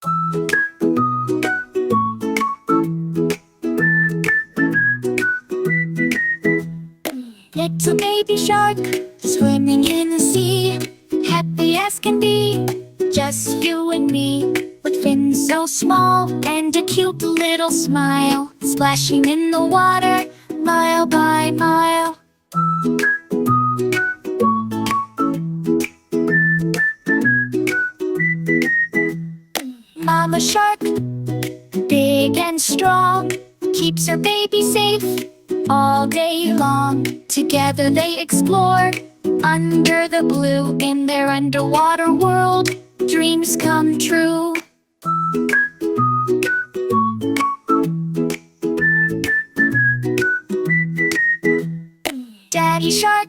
Little baby shark, swimming in the sea, happy as can be, just you and me. With fins so small and a cute little smile, splashing in the water, mile by mile. Mama shark, big and strong, keeps her baby safe all day long. Together they explore under the blue. In their underwater world, dreams come true. Daddy shark,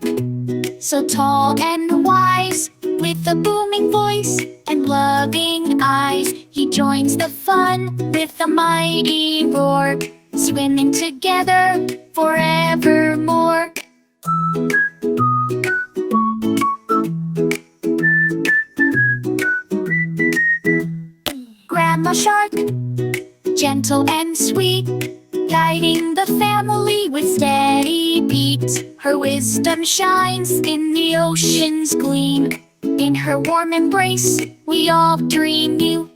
so tall and wise, with a booming voice and loving eyes, he joins the fun with a mighty roar, swimming together forevermore. Grandma shark, gentle and sweet, guiding the family with steady beat. Her wisdom shines in the ocean's gleam. In her warm embrace, we all dream you.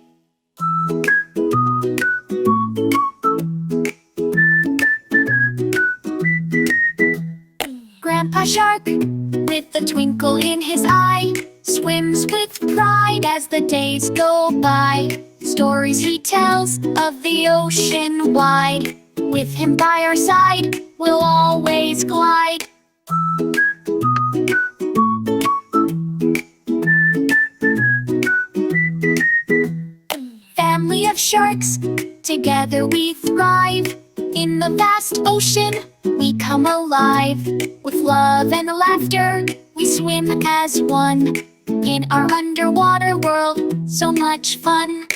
Grandpa shark, with a twinkle in his eye, swims with pride as the days go by. Stories he tells of the ocean wide. With him by our side, we'll always glide. Family of sharks, together we thrive. In the vast ocean, we come alive. With love and laughter, we swim as one. In our underwater world, so much fun.